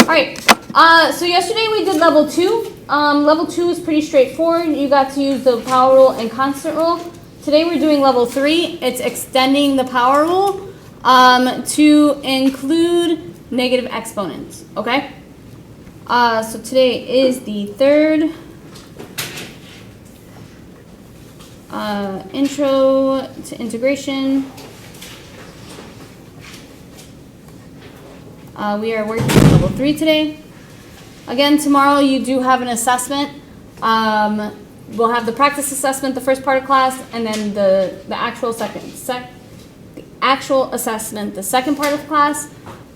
All right. So yesterday we did level 2. Level 2 is pretty straightforward. You got to use the power rule and constant rule. Today we're doing level 3. It's extending the power rule to include negative exponents. Okay. So today is the third intro to integration. We are working on level 3 today. Again, tomorrow you do have an assessment. We'll have the practice assessment, the first part of class, and then the actual actual assessment, the second part of class.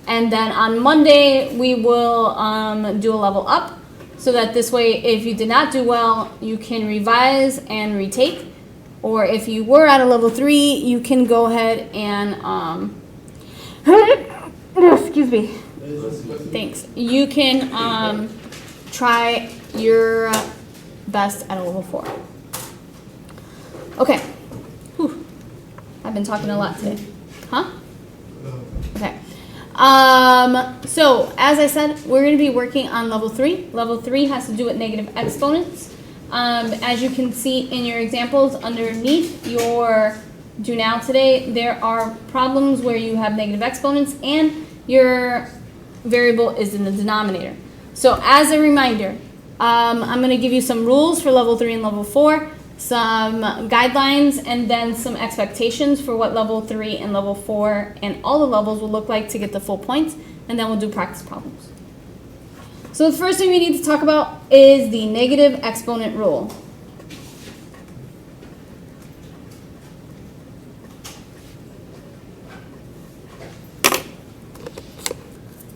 And then on Monday, we will do a level up, so that this way, if you did not do well, you can revise and retake. Or if you were at a level 3, you can go ahead and, excuse me. Thanks. You can try your best at a level 4. Okay. Whew. I've been talking a lot today. Huh? Okay. So, as I said, we're going to be working on level 3. Level 3 has to do with negative exponents. As you can see in your examples underneath your do now today, there are problems where you have negative exponents and your variable is in the denominator. So as a reminder, I'm going to give you some rules for level 3 and level 4, some guidelines, and then some expectations for what level 3 and level 4 and all the levels will look like to get the full points, and then we'll do practice problems. So the first thing we need to talk about is the negative exponent rule.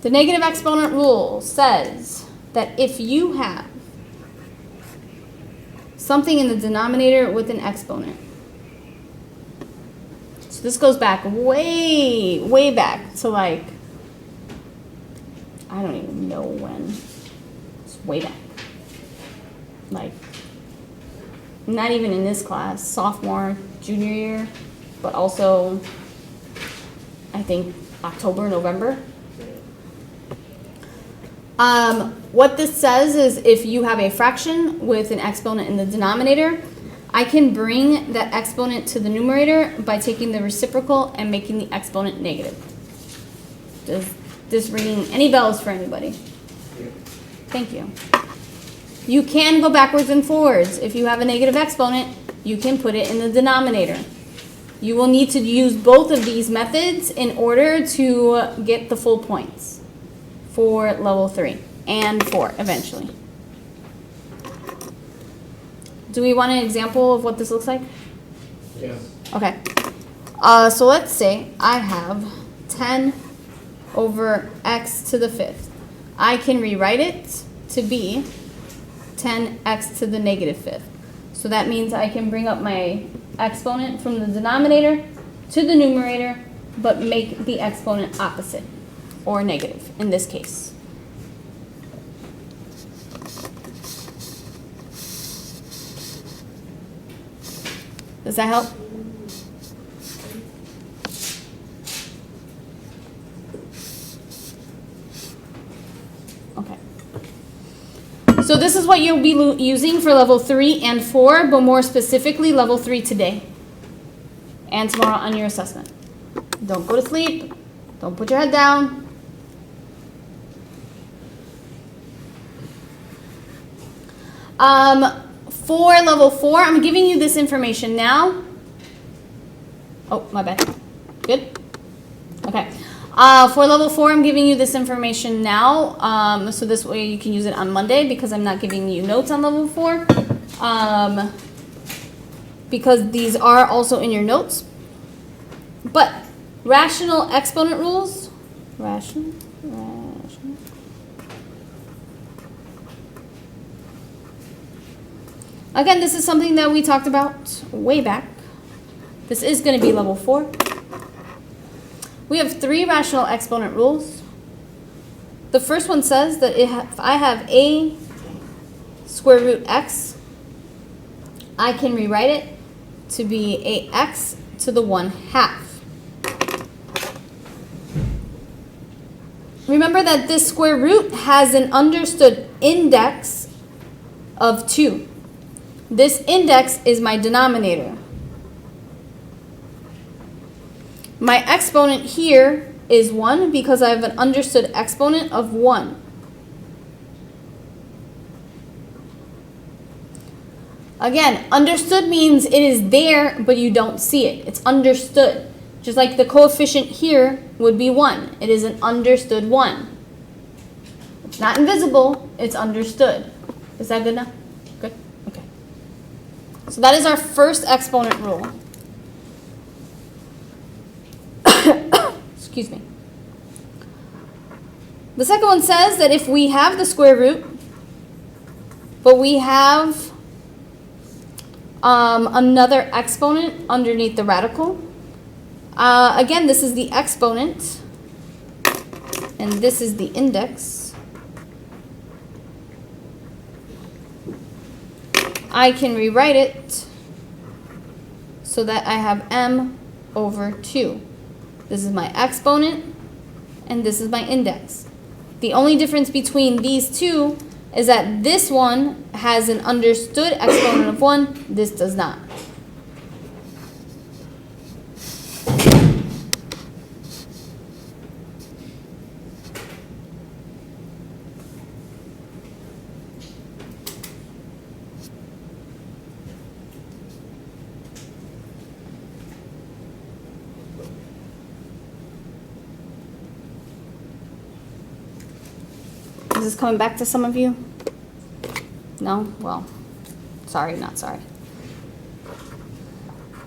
The negative exponent rule says that if you have something in the denominator with an exponent, so this goes back way back to like, I don't even know when, it's way back, like not even in this class, sophomore, junior year, but also I think October, November. What this says is if you have a fraction with an exponent in the denominator, I can bring that exponent to the numerator by taking the reciprocal and making the exponent negative. Does this ring any bells for anybody? Thank you. You can go backwards and forwards. If you have a negative exponent, you can put it in the denominator. You will need to use both of these methods in order to get the full points for level 3 and 4 eventually. Do we want an example of what this looks like? Yes. Okay. So let's say I have 10 over x to the 5th. I can rewrite it to be 10x to the negative 5th. So that means I can bring up my exponent from the denominator to the numerator, but make the exponent opposite, or negative in this case. Does that help? Okay. So this is what you'll be using for level 3 and 4, but more specifically level 3 today and tomorrow on your assessment. Don't go to sleep. Don't put your head down. For level 4, I'm giving you this information now. Oh, my bad. Good? Okay. For level 4, I'm giving you this information now, so this way you can use it on Monday because I'm not giving you notes on level 4, because these are also in your notes. But rational exponent rules, rational. Again, this is something that we talked about way back. This is going to be level 4. We have 3 rational exponent rules. The first one says that if I have a square root x, I can rewrite it to be ax to the 1/2. remember that this square root has an understood index of 2. This index is my denominator. My exponent here is 1 because I have an understood exponent of 1. Again, understood means it is there, but you don't see it. It's understood. Just like the coefficient here would be 1. It is an understood 1. It's not invisible, it's understood. Is that good enough? Good? Okay. So that is our first exponent rule. Excuse me. The second one says that if we have the square root, but we have another exponent underneath the radical, again, this is the exponent, and this is the index. I can rewrite it so that I have m over 2. This is my exponent, and this is my index. The only difference between these two is that this one has an understood exponent of 1, this does not. Is this coming back to some of you? No? Well, sorry, not sorry.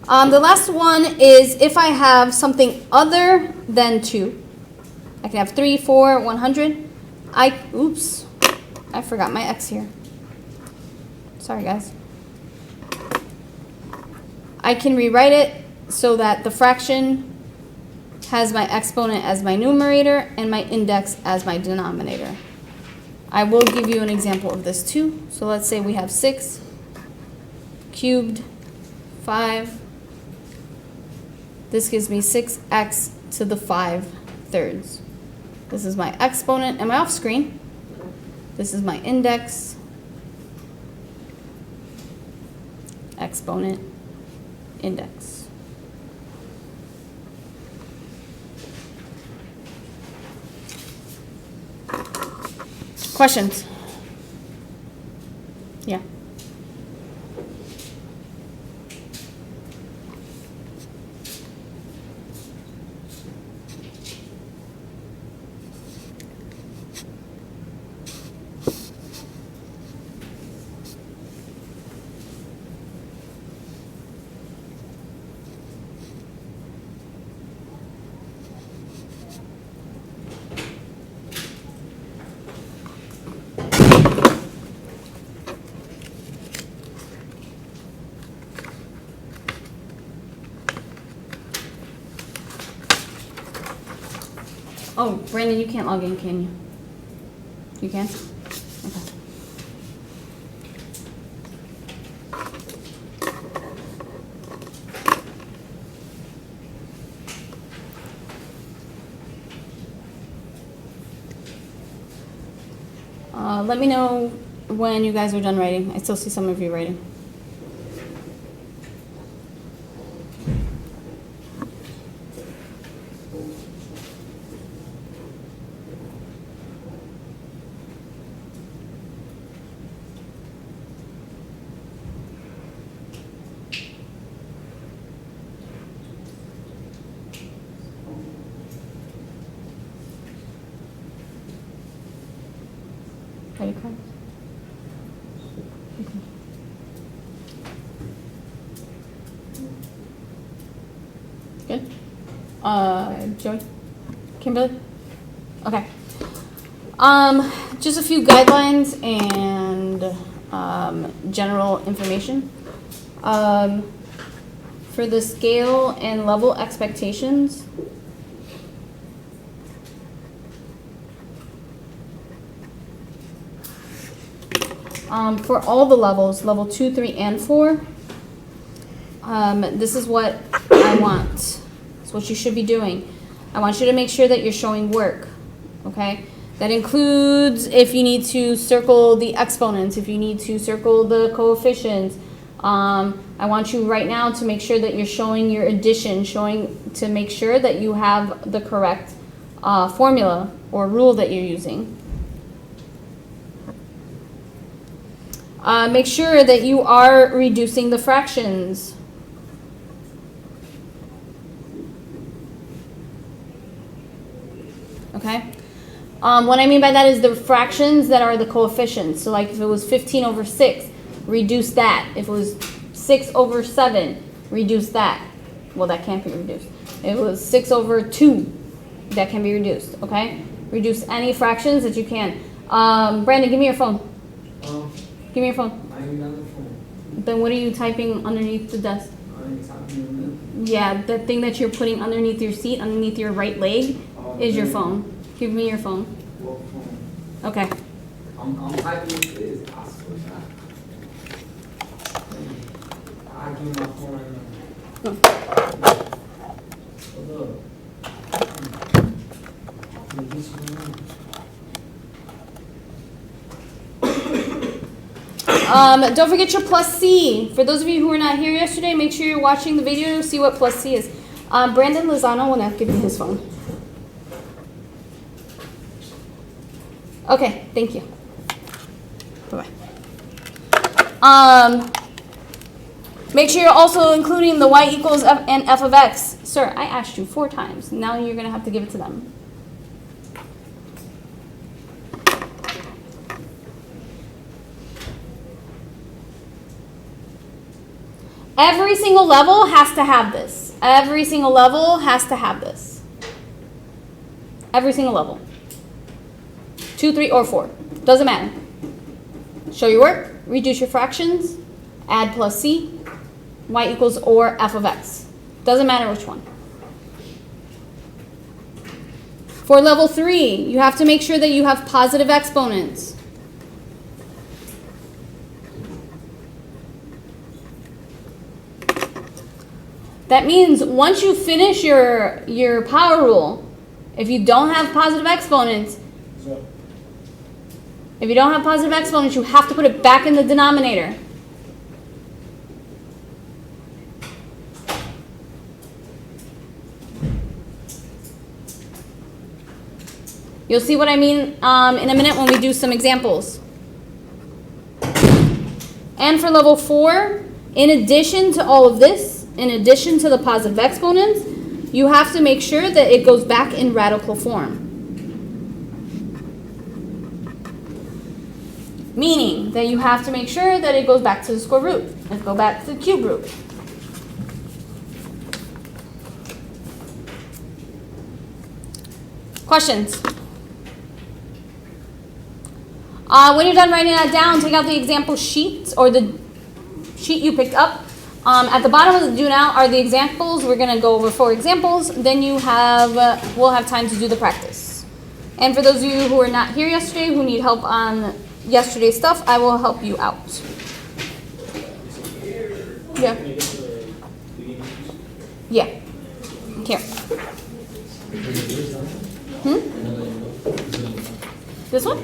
The last one is if I have something other than 2. I can have 3, 4, 100. Oops, I forgot my x here. Sorry, guys. I can rewrite it so that the fraction has my exponent as my numerator and my index as my denominator. I will give you an example of this too. So let's say we have 6 cubed 5. This gives me 6x to the 5/3. This is my exponent. Am I off screen? This is my index, exponent, index. Questions? Yeah. Oh, Brandon, you can't log in, can you? You can? Okay. Let me know when you guys are done writing. I still see some of you writing. Ready, Carl? Okay. Good? Joey? Kimberly? Okay. Just a few guidelines and general information. For the scale and level expectations, for all the levels, level 2, 3, and 4, this is what I want. It's what you should be doing. I want you to make sure that you're showing work. okay? That includes if you need to circle the exponents, if you need to circle the coefficients. I want you right now to make sure that you're showing your addition, to make sure that you have the correct formula or rule that you're using. Make sure that you are reducing the fractions. Okay? What I mean by that is the fractions that are the coefficients. So like if it was 15 over 6, reduce that. If it was 6 over 7, reduce that. Well, that can't be reduced. If it was 6 over 2, that can be reduced, okay? Reduce any fractions that you can. Brandon, give me your phone. Give me your phone. I'm on the phone. Then what are you typing underneath the desk? I'm typing. Yeah, the thing that you're putting underneath your seat, underneath your right leg, is your phone. Give me your phone. What phone? Okay. I'm typing this. I swear to God. I give my phone right now. Hold up. This one. Don't forget your plus C. For those of you who were not here yesterday, make sure you're watching the video to see what plus C is. Brandon Lozano will not give me his phone. Okay, thank you. Bye-bye. Make sure you're also including the y equals f and f of x. Sir, I asked you 4 times. Now you're going to have to give it to them. Every single level has to have this. Every single level has to have this. Every single level. 2, 3, or 4. Doesn't matter. Show your work, reduce your fractions, add plus C, y equals or f of x. Doesn't matter which one. For level 3, you have to make sure that you have positive exponents. That means once you finish your power rule, if you don't have positive exponents, you have to put it back in the denominator. You'll see what I mean in a minute when we do some examples. And for level 4, in addition to all of this, in addition to the positive exponents, you have to make sure that it goes back in radical form. Meaning that you have to make sure that it goes back to the square root. Let's go back to the cube root. Questions? When you're done writing that down, take out the example sheet or the sheet you picked up. At the bottom of the do now are the examples. We're going to go over 4 examples. Then we'll have time to do the practice. And for those of you who were not here yesterday, who need help on yesterday's stuff, I will help you out. Yeah. Yeah. Here. This one?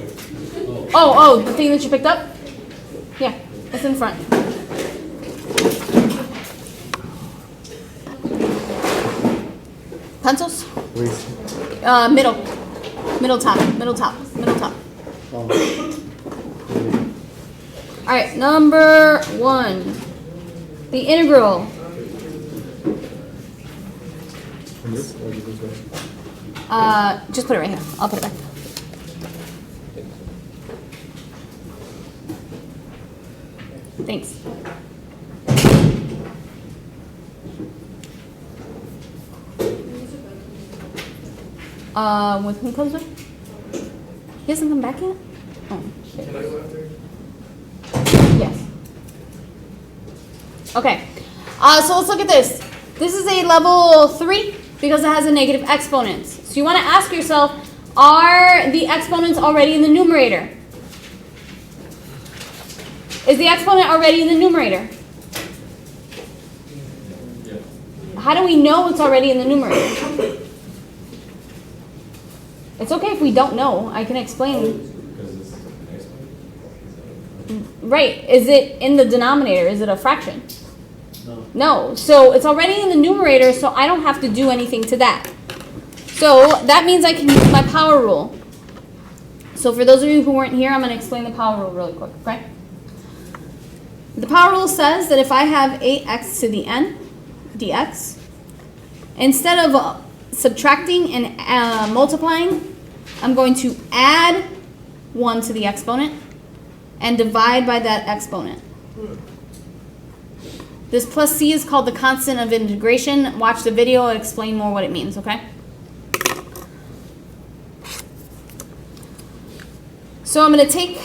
Oh, the thing that you picked up? Yeah, it's in front. Pencils? Middle top. All right, number 1. The integral. Just put it right here. I'll put it back. Thanks. With whom comes with? He hasn't come back yet? Oh. Can I go after? Yes. Okay. So let's look at this. This is a level 3 because it has a negative exponents. So you want to ask yourself, are the exponents already in the numerator? Is the exponent already in the numerator? Yeah. How do we know it's already in the numerator? It's okay if we don't know. I can explain. Because this is an exponent? Right. Is it in the denominator? Is it a fraction? No. No. So it's already in the numerator, so I don't have to do anything to that. So that means I can use my power rule. So for those of you who weren't here, I'm going to explain the power rule really quick, okay? The power rule says that if I have 8x to the n dx, instead of subtracting and multiplying, I'm going to add 1 to the exponent and divide by that exponent. This plus c is called the constant of integration. Watch the video and explain more what it means, okay? So I'm going to take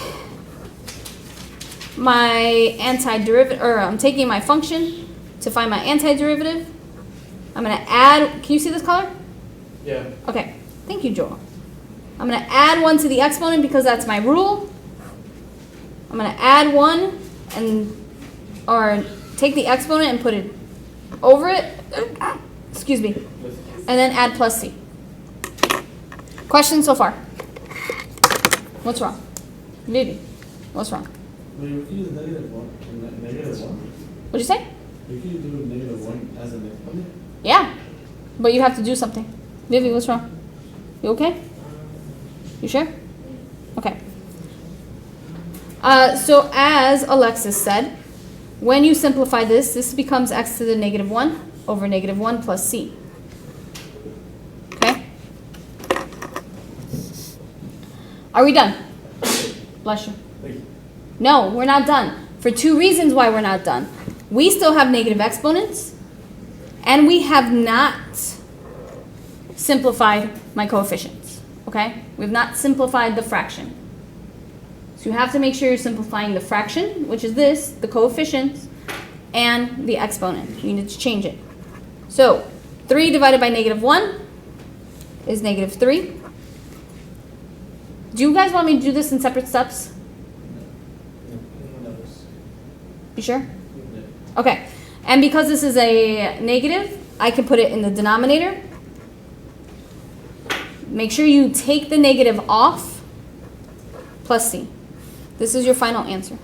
my antiderivative, or I'm taking my function to find my antiderivative. I'm going to add, can you see this color? Yeah. Okay, thank you, Joel. I'm going to add 1 to the exponent because that's my rule. I'm going to add 1 or take the exponent and put it over it. Excuse me. And then add plus c. Questions so far? What's wrong? Vivi, what's wrong? Well, you can use negative 1. Negative 1. What'd you say? You can do negative 1 as an exponent. Yeah, but you have to do something. Vivi, what's wrong? You okay? You sure? Okay. So as Alexis said, when you simplify this, this becomes x to the negative 1 over negative 1 plus c. Okay? Are we done? Bless you. Thank you. No, we're not done. For 2 reasons why we're not done. We still have negative exponents, and we have not simplified my coefficients. Okay? We've not simplified the fraction. So you have to make sure you're simplifying the fraction, which is this, the coefficients, and the exponent. You need to change it. So 3 divided by negative 1 is negative 3. Do you guys want me to do this in separate steps? You sure? Okay. And because this is a negative, I can put it in the denominator. Make sure you take the negative off, plus c. This is your final answer.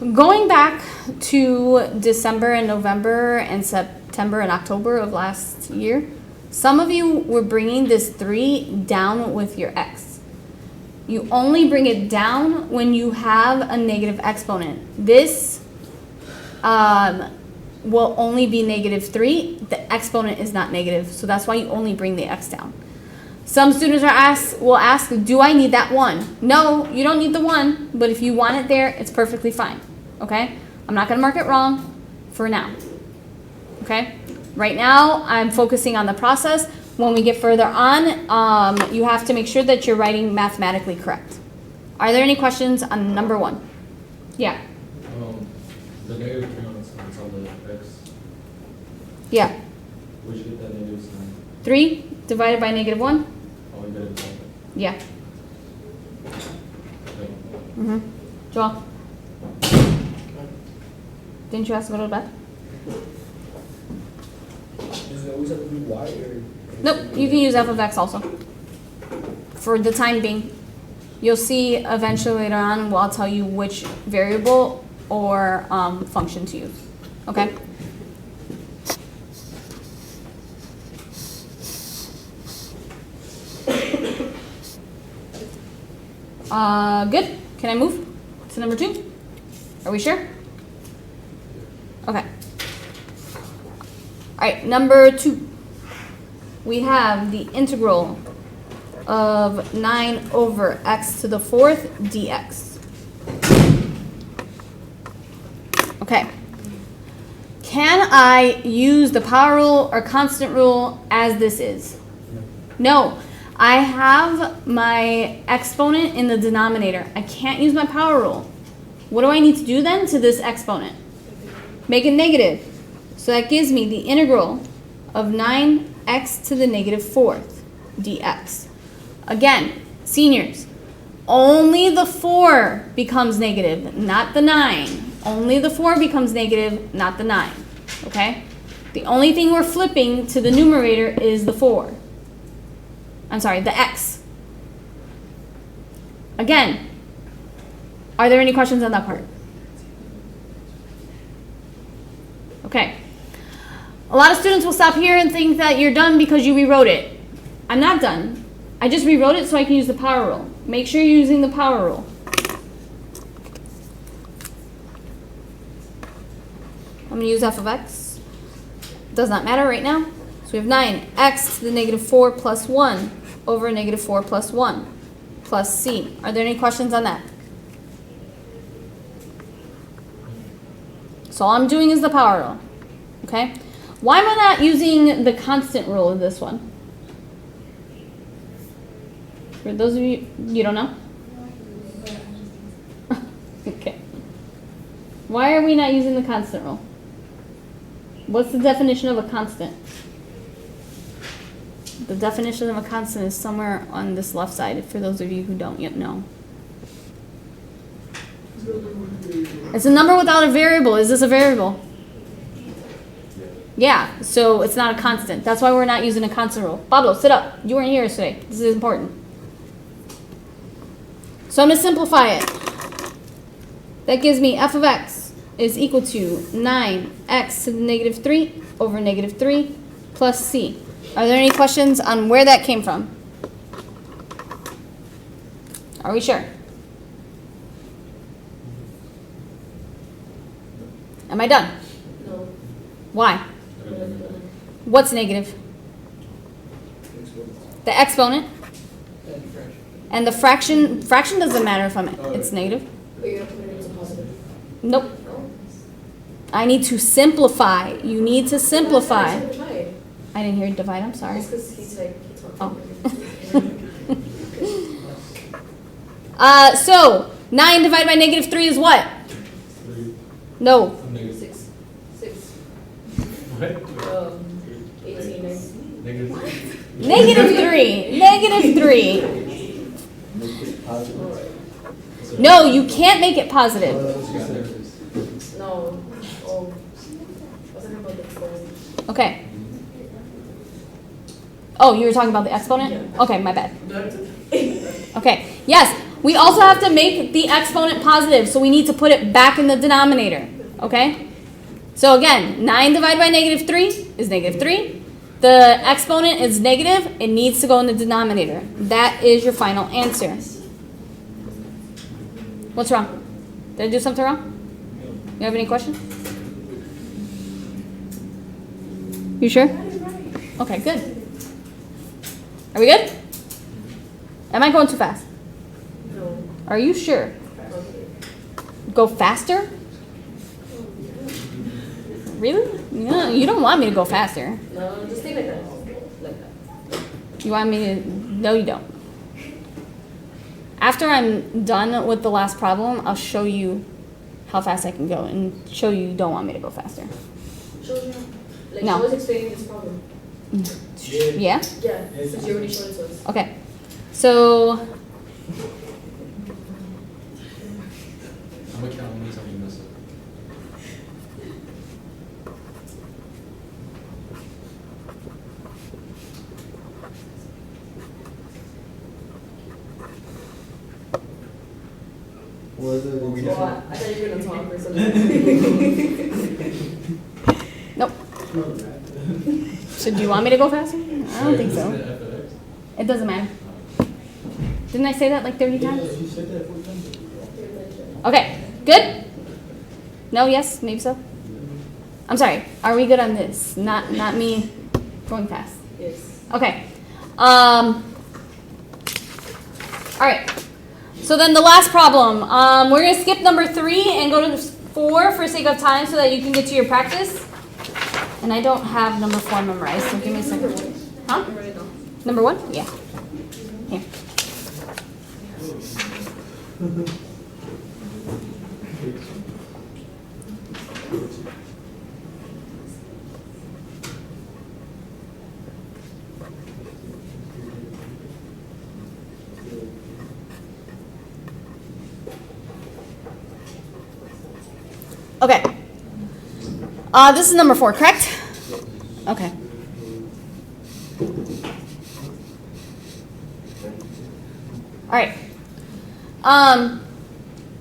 Going back to December and November and September and October of last year, some of you were bringing this 3 down with your x. You only bring it down when you have a negative exponent. This will only be negative 3. The exponent is not negative, so that's why you only bring the x down. Some students will ask, do I need that 1? No, you don't need the 1, but if you want it there, it's perfectly fine, okay? I'm not going to mark it wrong for now, okay? Right now, I'm focusing on the process. When we get further on, you have to make sure that you're writing mathematically correct. Are there any questions on number 1? Yeah. The negative 3 on the x. Yeah. Where'd you get that negative sign? 3 divided by negative 1? Oh, you got it. Yeah. Okay. Joel? Didn't you ask to go to bed? Does it always have to be y or? Nope, you can use f of x also. For the time being. You'll see eventually later on, I'll tell you which variable or function to use. Okay? Good. Can I move to number 2? Are we sure? Okay. All right, number 2. We have the integral of 9 over x to the 4th dx. Okay. Can I use the power rule or constant rule as this is? No. I have my exponent in the denominator. I can't use my power rule. What do I need to do then to this exponent? Make it negative. So that gives me the integral of 9x to the negative 4th dx. Again, seniors, only the 4 becomes negative, not the 9. Only the 4 becomes negative, not the 9. Okay? The only thing we're flipping to the numerator is the 4. I'm sorry, the x. Again, are there any questions on that part? Okay. A lot of students will stop here and think that you're done because you rewrote it. I'm not done. I just rewrote it so I can use the power rule. Make sure you're using the power rule. I'm going to use f of x. Does not matter right now. So we have 9x to the negative 4 plus 1 over negative 4 plus 1 plus c. Are there any questions on that? So all I'm doing is the power rule. Okay? Why am I not using the constant rule in this one? For those of you, you don't know? Okay. Why are we not using the constant rule? What's the definition of a constant? The definition of a constant is somewhere on this left side, for those of you who don't yet know. It's a number without a variable. Is this a variable? Yeah, so it's not a constant. That's why we're not using a constant rule. Pablo, sit up. You weren't here today. This is important. So I'm going to simplify it. That gives me f of x is equal to 9x to the negative 3 over negative 3 plus c. Are there any questions on where that came from? Are we sure? Am I done? No. Why? What's negative? The exponent. And the fraction doesn't matter if it's negative. But you're putting it into positive. Nope. No? I need to simplify. You need to simplify. I said divide. I didn't hear divide, I'm sorry. It's because he's like, he talked. Oh. So 9 divided by negative 3 is what? 3. No. Negative. 6. 6. What? 18, 19. Negative. Negative 3. Negative 3. Make it positive. Alright. No, you can't make it positive. No. Oh. I was talking about the phone. Okay. Oh, you were talking about the exponent? Yeah. Okay, my bad. Okay, yes, we also have to make the exponent positive, so we need to put it back in the denominator, okay? So again, 9 divided by negative 3 is negative 3. The exponent is negative, it needs to go in the denominator. That is your final answer. What's wrong? Did I do something wrong? You have any questions? You sure? Okay, good. Are we good? Am I going too fast? No. Are you sure? Okay. Go faster? Really? No, you don't want me to go faster. No, just take like that. Like that. You want me to? No, you don't. After I'm done with the last problem, I'll show you how fast I can go and show you don't want me to go faster. Show us now. Like, No. show us explaining this problem. Yeah? Yeah, since you already showed it to us. Okay. So, I'm gonna count how many times you mess up. Was it? Oh, I thought you were gonna talk or something. nope. So do you want me to go faster? I don't think so. It doesn't matter. Didn't I say that like 30 times? Yeah, you said that 4 times. Okay, good? No, yes, maybe so? I'm sorry, are we good on this? Not me going fast. Yes. Okay. All right. So then the last problem. We're going to skip number 3 and go to 4 for sake of time so that you can get to your practice. And I don't have number 4 memorized, so give me a second. Huh? I'm ready now. Number 1? Yeah. Here. Okay. This is number 4, correct? Okay. All right.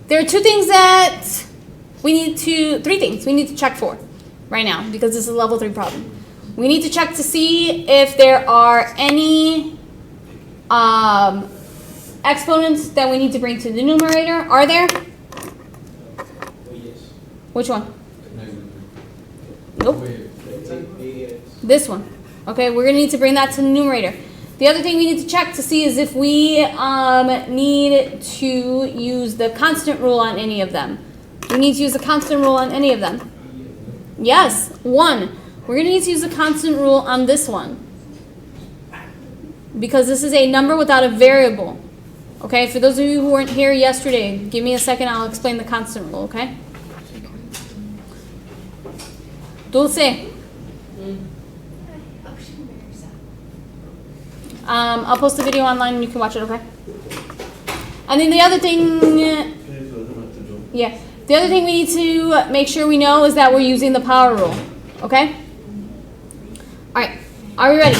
There are three things we need to check for right now because this is a level 3 problem. We need to check to see if there are any exponents that we need to bring to the numerator. Are there? Yes. Which one? Negative. Nope. Wait, This one. Okay, we're gonna need to bring that to the numerator. The other thing we need to check to see is if we need to use the constant rule on any of them. We need to use the constant rule on any of them. Yes, 1. We're gonna need to use the constant rule on this one. Because this is a number without a variable. Okay, for those of you who weren't here yesterday, give me a second, I'll explain the constant rule, okay? Dulce. I'll post the video online and you can watch it, okay? And then the other thing, the other thing we need to make sure we know is that we're using the power rule, okay? All right, are we ready?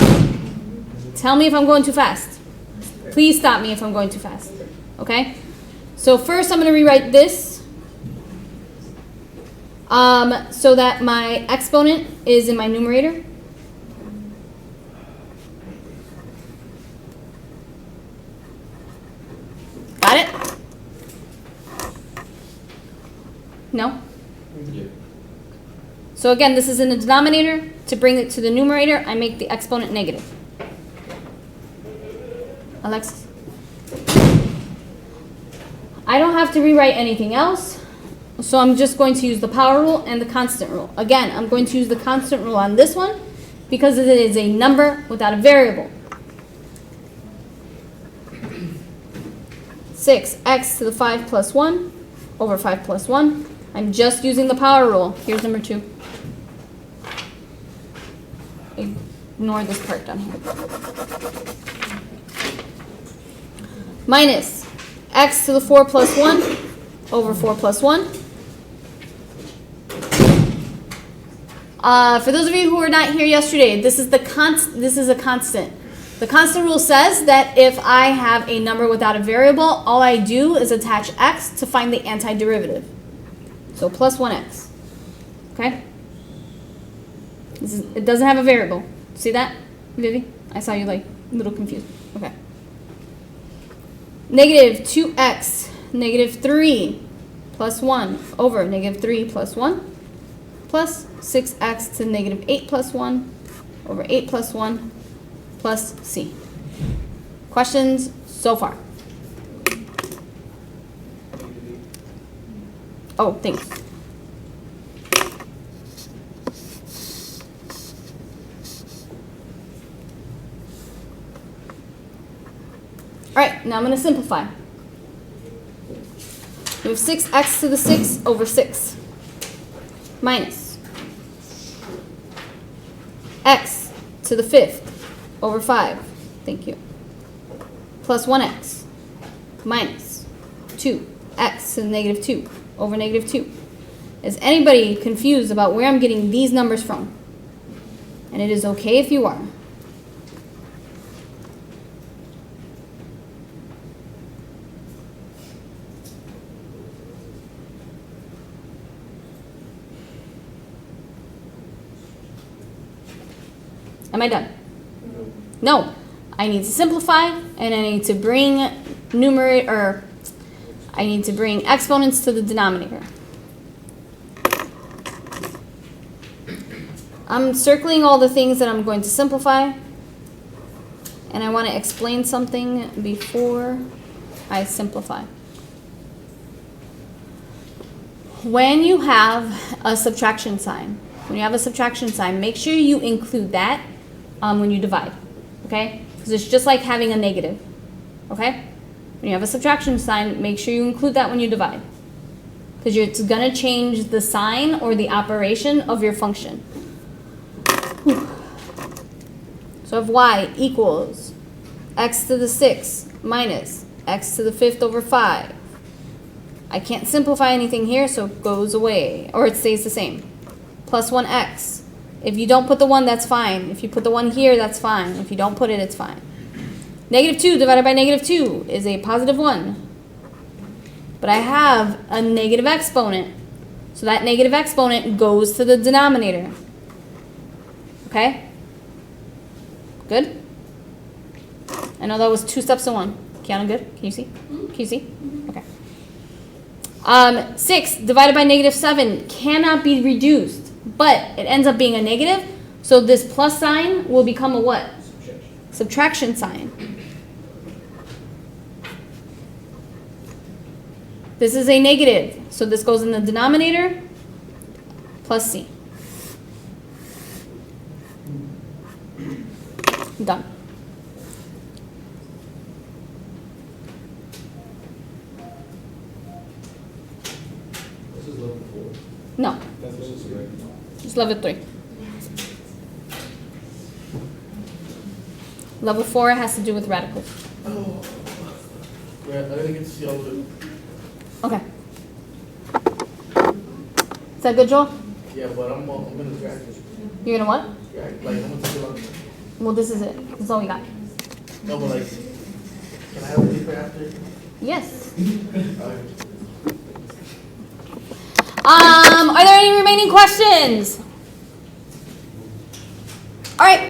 Tell me if I'm going too fast. Please stop me if I'm going too fast, okay? So first I'm gonna rewrite this so that my exponent is in my numerator. Got it? No? Yeah. So again, this is in the denominator. To bring it to the numerator, I make the exponent negative. Alexis? I don't have to rewrite anything else, so I'm just going to use the power rule and the constant rule. Again, I'm going to use the constant rule on this one because it is a number without a variable. 6x to the 5 plus 1 over 5 plus 1. I'm just using the power rule. Here's number 2. Ignore this part down here. Minus x to the 4 plus 1 over 4 plus 1. For those of you who were not here yesterday, this is a constant. The constant rule says that if I have a number without a variable, all I do is attach x to find the antiderivative. So plus 1x. Okay? It doesn't have a variable. See that, Vivi? I saw you like a little confused. Okay. Negative 2x, negative 3 plus 1 over negative 3 plus 1 plus 6x to negative 8 plus 1 over 8 plus 1 plus c. Questions so far? Oh, thanks. All right, now I'm going to simplify. We have 6x to the 6 over 6 minus x to the 5th over 5, thank you, plus 1x minus 2x to the negative 2 over negative 2. Is anybody confused about where I'm getting these numbers from? And it is okay if you are. Am I done? No. I need to simplify, and I need to bring I need to bring exponents to the denominator. I'm circling all the things that I'm going to simplify, and I want to explain something before I simplify. When you have a subtraction sign, make sure you include that when you divide, okay? Because it's just like having a negative, okay? When you have a subtraction sign, make sure you include that when you divide. Because it's going to change the sign or the operation of your function. So if y equals x to the 6 minus x to the 5th over 5. I can't simplify anything here, so it goes away, or it stays the same. Plus 1x If you don't put the 1, that's fine. If you put the 1 here, that's fine. If you don't put it, it's fine. Negative 2 divided by negative 2 is a positive 1. But I have a negative exponent. So that negative exponent goes to the denominator. Okay? Good? I know that was 2 steps in 1. Kiana, good? Can you see? Can you see? Okay. 6 divided by negative 7 cannot be reduced, but it ends up being a negative. So this plus sign will become a what? Subtraction sign. This is a negative, so this goes in the denominator, plus C. Done. This is level 4. No, That's what it's right. it's level 3. Level 4 has to do with radicals. Oh. Yeah, I didn't get to see all of it. Okay. Is that good, Joel? Yeah, but I'm gonna drag it. You're gonna what? Drag, like, I'm gonna take it on. Well, this is it. This is all we got. No, but like, can I have a paper after? Yes. Alright. Are there any remaining questions? All right.